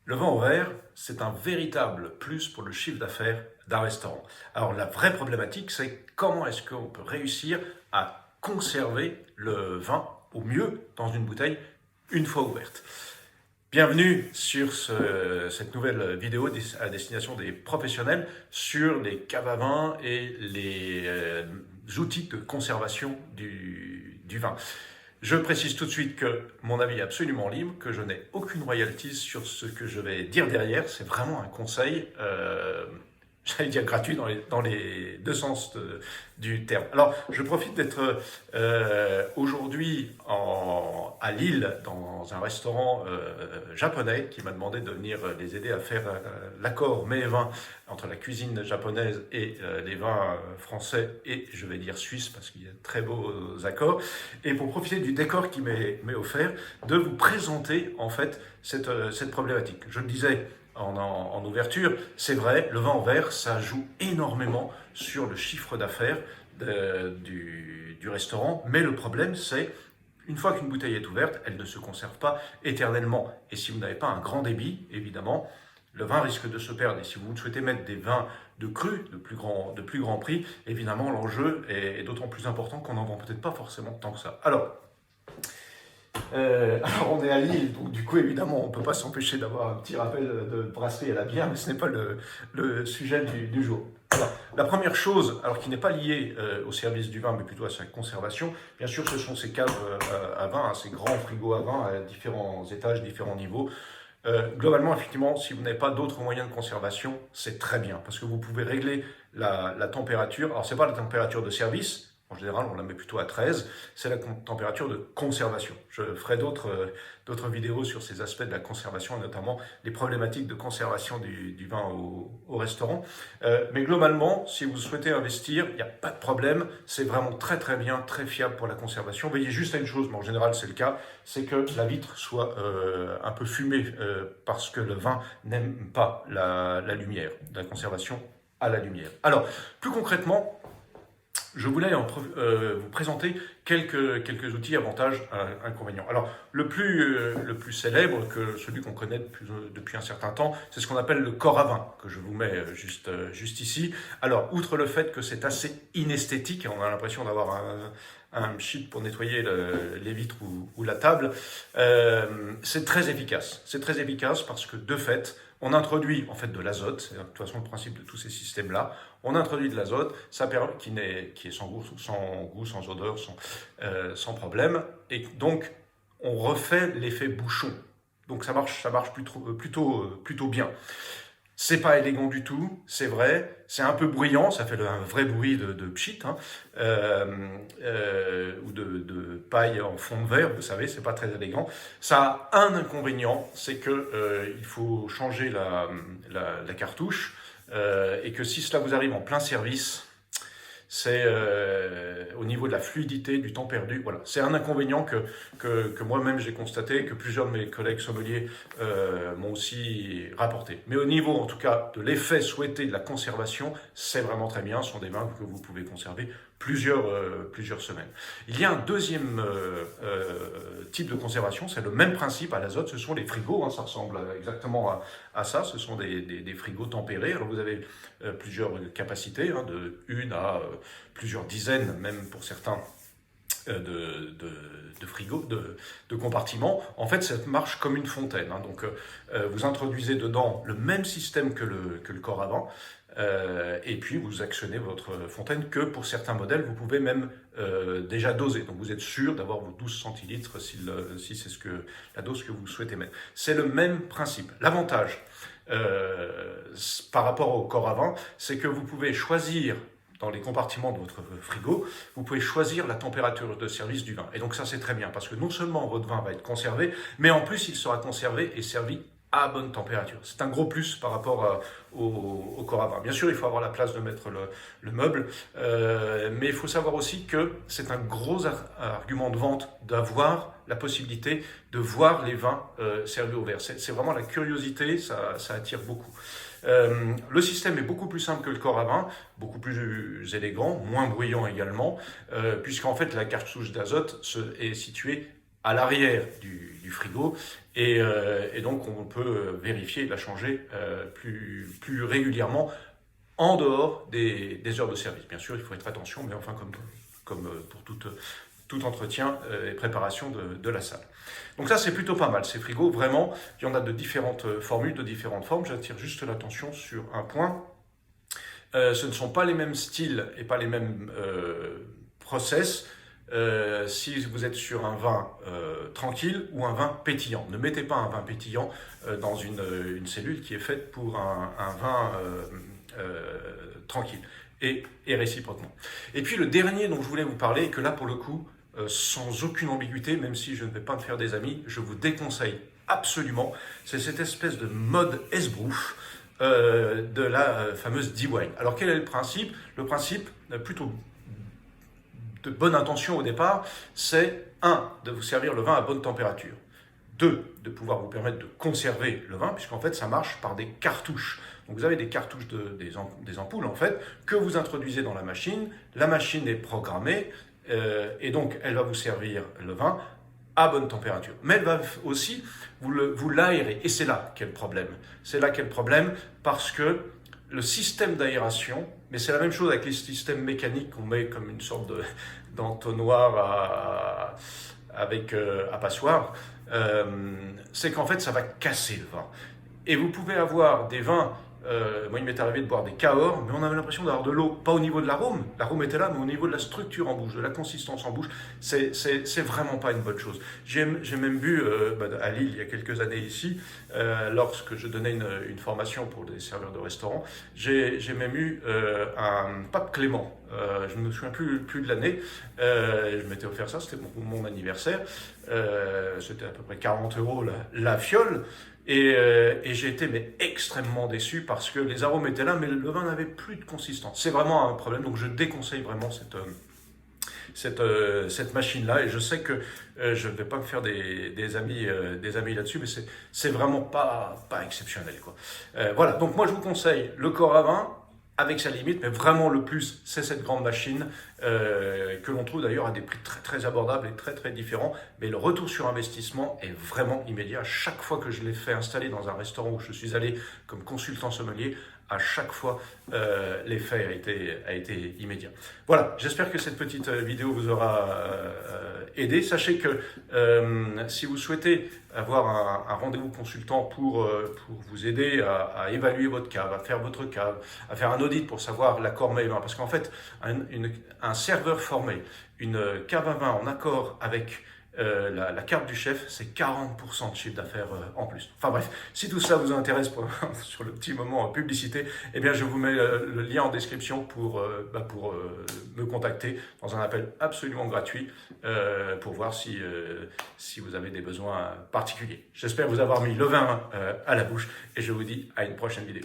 Le vin au verre, c'est un véritable plus pour le chiffre d'affaires d'un restaurant. Alors la vraie problématique, c'est comment est-ce qu'on peut réussir à conserver le vin au mieux dans une bouteille une fois ouverte. Bienvenue sur cette nouvelle vidéo à destination des professionnels sur les caves à vin et les outils de conservation du vin. Je précise tout de suite que mon avis est absolument libre, que je n'ai aucune royalties sur ce que je vais dire derrière. C'est vraiment un conseil, j'allais dire gratuit dans les deux sens du terme. Alors, je profite d'être aujourd'hui à Lille dans un restaurant japonais qui m'a demandé de venir les aider à faire l'accord mets et vins entre la cuisine japonaise et les vins français et je vais dire suisses parce qu'il y a de très beaux accords. Et pour profiter du décor qui m'est offert, de vous présenter en fait cette problématique. Je le disais en ouverture, c'est vrai, le vin en verre, ça joue énormément sur le chiffre d'affaires du restaurant, mais le problème c'est une fois qu'une bouteille est ouverte, elle ne se conserve pas éternellement. Et si vous n'avez pas un grand débit, évidemment, le vin risque de se perdre. Et si vous souhaitez mettre des vins de cru, de plus grand prix, évidemment, l'enjeu est d'autant plus important qu'on n'en vend peut-être pas forcément tant que ça. Alors on est à Lille, donc du coup évidemment on ne peut pas s'empêcher d'avoir un petit rappel de brasserie à la bière, mais ce n'est pas le sujet du jour. Alors, la première chose, alors qui n'est pas liée au service du vin, mais plutôt à sa conservation, bien sûr ce sont ces caves à vin, ces grands frigos à vin à différents étages, différents niveaux. Globalement, effectivement, si vous n'avez pas d'autres moyens de conservation, c'est très bien, parce que vous pouvez régler la température. Alors, ce n'est pas la température de service, en général, on la met plutôt à 13, c'est la température de conservation. Je ferai d'autres vidéos sur ces aspects de la conservation, et notamment les problématiques de conservation du vin au restaurant. Mais globalement, si vous souhaitez investir, il n'y a pas de problème, c'est vraiment très très bien, très fiable pour la conservation. Veillez juste à une chose, mais en général c'est le cas, c'est que la vitre soit un peu fumée, parce que le vin n'aime pas la lumière, la conservation à la lumière. Alors, plus concrètement, je voulais vous présenter quelques outils, avantages, inconvénients. Alors, le plus célèbre, celui qu'on connaît depuis un certain temps, c'est ce qu'on appelle le corps à vin, que je vous mets juste ici. Alors, outre le fait que c'est assez inesthétique, on a l'impression d'avoir un shit pour nettoyer les vitres ou la table, c'est très efficace. C'est très efficace parce que, de fait, on introduit en fait de l'azote, c'est de toute façon le principe de tous ces systèmes-là. On introduit de l'azote, ça permet qui est sans goût, sans odeur, sans problème, et donc on refait l'effet bouchon. Donc ça marche plutôt bien. C'est pas élégant du tout, c'est vrai. C'est un peu bruyant, ça fait un vrai bruit de pchit, hein, ou de paille en fond de verre, vous savez, c'est pas très élégant. Ça a un inconvénient, c'est que il faut changer la cartouche, et que si cela vous arrive en plein service, c'est au niveau de la fluidité, du temps perdu. Voilà. C'est un inconvénient que moi-même j'ai constaté, que plusieurs de mes collègues sommeliers m'ont aussi rapporté. Mais au niveau, en tout cas, de l'effet souhaité de la conservation, c'est vraiment très bien. Ce sont des vins que vous pouvez conserver plusieurs semaines. Il y a un deuxième type de conservation, c'est le même principe à l'azote, ce sont les frigos, hein, ça ressemble exactement à ça, ce sont des frigos tempérés. Alors vous avez plusieurs capacités, hein, de 1 à plusieurs dizaines, même pour certains, de frigos, de compartiments. En fait, ça marche comme une fontaine, hein. Donc, vous introduisez dedans le même système que le corps à vin, et puis vous actionnez votre fontaine que pour certains modèles, vous pouvez même déjà doser. Donc, vous êtes sûr d'avoir vos 12 centilitres si c'est la dose que vous souhaitez mettre. C'est le même principe. L'avantage par rapport au corps à vin, c'est que vous pouvez choisir dans les compartiments de votre frigo, vous pouvez choisir la température de service du vin. Et donc ça, c'est très bien, parce que non seulement votre vin va être conservé, mais en plus, il sera conservé et servi à bonne température. C'est un gros plus par rapport au corps à vin. Bien sûr, il faut avoir la place de mettre le meuble, mais il faut savoir aussi que c'est un gros argument de vente d'avoir la possibilité de voir les vins servis au verre. C'est vraiment la curiosité, ça attire beaucoup. Le système est beaucoup plus simple que le corps à vin, beaucoup plus élégant, moins bruyant également, puisqu'en fait la cartouche d'azote est située à l'arrière du frigo et donc on peut vérifier et la changer plus régulièrement en dehors des heures de service. Bien sûr, il faut être attention, mais enfin comme pour tout entretien et préparation de la salle. Donc ça, c'est plutôt pas mal. Ces frigos, vraiment, il y en a de différentes formules, de différentes formes. J'attire juste l'attention sur un point. Ce ne sont pas les mêmes styles et pas les mêmes process si vous êtes sur un vin tranquille ou un vin pétillant. Ne mettez pas un vin pétillant dans une cellule qui est faite pour un vin tranquille et réciproquement. Et puis le dernier dont je voulais vous parler, et que là pour le coup, sans aucune ambiguïté, même si je ne vais pas me faire des amis, je vous déconseille absolument, c'est cette espèce de mode esbrouf de la fameuse D-Wine. Alors quel est le principe? Le principe, plutôt de bonne intention au départ, c'est 1. De vous servir le vin à bonne température. 2. De pouvoir vous permettre de conserver le vin, puisqu'en fait ça marche par des cartouches. Donc vous avez des cartouches des ampoules en fait, que vous introduisez dans la machine est programmée, et donc elle va vous servir le vin à bonne température. Mais elle va aussi vous l'aérer, et c'est là qu'est le problème. C'est là qu'est le problème, parce que le système d'aération, mais c'est la même chose avec les systèmes mécaniques qu'on met comme une sorte d'entonnoir à passoire, c'est qu'en fait ça va casser le vin. Et vous pouvez avoir des vins, moi il m'est arrivé de boire des Cahors, mais on avait l'impression d'avoir de l'eau, pas au niveau de l'arôme était là, mais au niveau de la structure en bouche, de la consistance en bouche, c'est vraiment pas une bonne chose. J'ai même bu à Lille il y a quelques années ici, lorsque je donnais une formation pour des serveurs de restaurants, j'ai même eu un Pape Clément, je ne me souviens plus de l'année, je m'étais offert ça, c'était mon anniversaire, c'était à peu près 40 € la fiole. Et j'ai été extrêmement déçu parce que les arômes étaient là, mais le vin n'avait plus de consistance. C'est vraiment un problème, donc je déconseille vraiment cette machine-là. Et je sais que je ne vais pas me faire des amis là-dessus, mais c'est vraiment pas exceptionnel, quoi. Voilà, donc moi je vous conseille le corps à vin, avec sa limite, mais vraiment le plus, c'est cette grande machine que l'on trouve d'ailleurs à des prix très très abordables et très très différents. Mais le retour sur investissement est vraiment immédiat. À chaque fois que je l'ai fait installer dans un restaurant où je suis allé comme consultant sommelier, à chaque fois, l'effet a été immédiat. Voilà, j'espère que cette petite vidéo vous aura aidé. Sachez que si vous souhaitez avoir un rendez-vous consultant pour vous aider à évaluer votre cave, à faire votre cave, à faire un audit pour savoir l'accord mets-vin, parce qu'en fait, un serveur formé, une cave à vin en accord avec la carte du chef, c'est 40% de chiffre d'affaires en plus. Enfin bref, si tout ça vous intéresse sur le petit moment publicité, eh bien je vous mets le lien en description pour me contacter dans un appel absolument gratuit pour voir si vous avez des besoins particuliers. J'espère vous avoir mis le vin à la bouche et je vous dis à une prochaine vidéo.